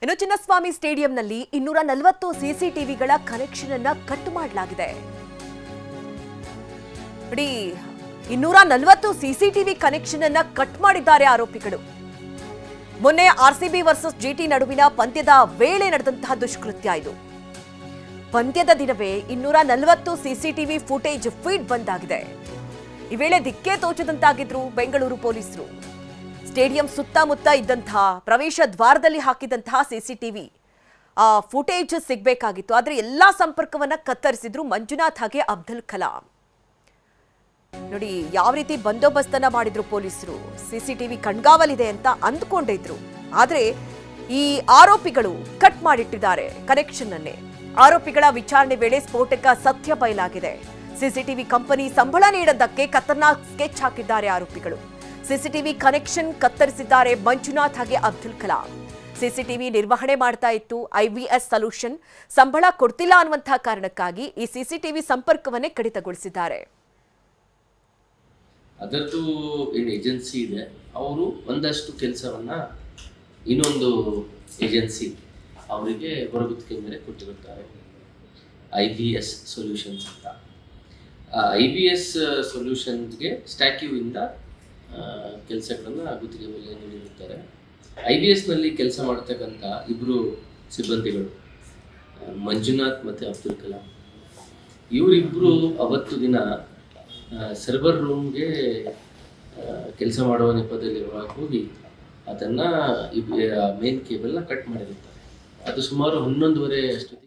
ಇನ್ನು ಚಿನ್ನಸ್ವಾಮಿ ಸ್ಟೇಡಿಯಂನಲ್ಲಿ 240 ಸಿಸಿಟಿವಿಗಳ ಕನೆಕ್ಷನ್ ಅನ್ನು ಕಟ್ ಮಾಡಲಾಗಿದೆ. ನೋಡಿ, 240 ಸಿಸಿಟಿವಿ ಕನೆಕ್ಷನ್ ಅನ್ನು ಕಟ್ ಮಾಡಿದ್ದಾರೆ ಆರೋಪಿಗಳು. ಮೊನ್ನೆ ಆರ್ಸಿಬಿ ವರ್ಸಸ್ ಜಿಟಿ ನಡುವಿನ ಪಂದ್ಯದ ವೇಳೆ ನಡೆದಂತಹ ದುಷ್ಕೃತ್ಯ ಇದು. ಪಂದ್ಯದ ದಿನವೇ 240 ಸಿಸಿಟಿವಿ ಫುಟೇಜ್ ಫೀಡ್ ಬಂದಾಗಿದೆ. ಈ ವೇಳೆ ದಿಕ್ಕೇ ತೋಚದಂತಾಗಿದ್ರು ಬೆಂಗಳೂರು ಪೊಲೀಸರು. ಸ್ಟೇಡಿಯಂ ಸುತ್ತಮುತ್ತ ಇದ್ದಂತಹ ಪ್ರವೇಶ ದ್ವಾರದಲ್ಲಿ ಹಾಕಿದಂತಹ ಸಿಸಿಟಿವಿ ಫುಟೇಜ್ ಸಿಗಬೇಕಾಗಿತ್ತು. ಆದರೆ ಎಲ್ಲಾ ಸಂಪರ್ಕವನ್ನ ಕತ್ತರಿಸಿದ್ರು ಮಂಜುನಾಥ್ ಹಾಗೆ ಅಬ್ದುಲ್ ಕಲಾಂ. ನೋಡಿ ಯಾವ ರೀತಿ ಬಂದೋಬಸ್ತನ್ನ ಮಾಡಿದ್ರು ಪೊಲೀಸರು. ಸಿಸಿಟಿವಿ ಕಣ್ಗಾವಲಿದೆ ಅಂತ ಅಂದ್ಕೊಂಡಿದ್ರು, ಆದ್ರೆ ಈ ಆರೋಪಿಗಳು ಕಟ್ ಮಾಡಿಟ್ಟಿದ್ದಾರೆ ಕನೆಕ್ಷನ್ ಅನ್ನೇ. ಆರೋಪಿಗಳ ವಿಚಾರಣೆ ವೇಳೆ ಸ್ಫೋಟಕ ಸತ್ಯ ಬಯಲಾಗಿದೆ. ಸಿಸಿಟಿವಿ ಕಂಪನಿ ಸಂಬಳ ನೀಡದ್ದಕ್ಕೆ ಖತರ್ನಾಕ್ ಸ್ಕೆಚ್ ಹಾಕಿದ್ದಾರೆ ಆರೋಪಿಗಳು. ಸಿಸಿಟಿವಿ ಕನೆಕ್ಷನ್ ಕತ್ತರಿಸಿದ್ದಾರೆ ಮಂಜುನಾಥ್ ಹಾಗೆ ಅಬ್ದುಲ್ ಕಲಾಂ. ಸಿಸಿಟಿವಿ ನಿರ್ವಹಣೆ ಮಾಡ್ತಾ ಇತ್ತು IVS ಸೊಲ್ಯೂಷನ್. ಸಂಬಳ ಕೊಡ್ತಿಲ್ಲ ಅನ್ನುವಂತಹ ಕಾರಣಕ್ಕಾಗಿ ಈ ಸಿಸಿಟಿವಿ ಸಂಪರ್ಕವನ್ನೇ ಕಡಿತಗೊಳಿಸಿದ್ದಾರೆ. ಅದರದ್ದು ಏನು ಏಜೆನ್ಸಿ ಇದೆ, ಅವರು ಒಂದಷ್ಟು ಕೆಲಸವನ್ನ ಇನ್ನೊಂದು ಏಜೆನ್ಸಿ ಅವರಿಗೆ ಹೊರಗುತ್ತಿಗೆ ಮೇಲೆ ಕೊಟ್ಟಿರುತ್ತಾರೆ. IVS ಸೊಲ್ಯೂಷನ್ಸ್ ಅಂತ. IVS ಸೊಲ್ಯೂಷನ್ಸ್ಗೆ ಸ್ಟ್ಯಾಟ್ಯೂ ಇಂದ ಕೆಲಸಗಳನ್ನು ಗುತ್ತಿಗೆ ಮೇಲೆ ನೀಡಿರುತ್ತಾರೆ. IVSನಲ್ಲಿ ಕೆಲಸ ಮಾಡತಕ್ಕಂಥ ಇಬ್ಬರು ಸಿಬ್ಬಂದಿಗಳು ಮಂಜುನಾಥ್ ಮತ್ತು ಅಬ್ದುಲ್ ಕಲಾಂ, ಇವರಿಬ್ಬರು ಅವತ್ತು ದಿನ ಸರ್ವರ್ ರೂಮ್ಗೆ ಕೆಲಸ ಮಾಡುವ ನೆಪದಲ್ಲಿ ಹೊರಗೆ ಹೋಗಿ ಅದನ್ನು ಮೇನ್ ಕೇಬಲ್ನ ಕಟ್ ಮಾಡಿರುತ್ತಾರೆ. ಅದು ಸುಮಾರು 11:30 ಅಷ್ಟು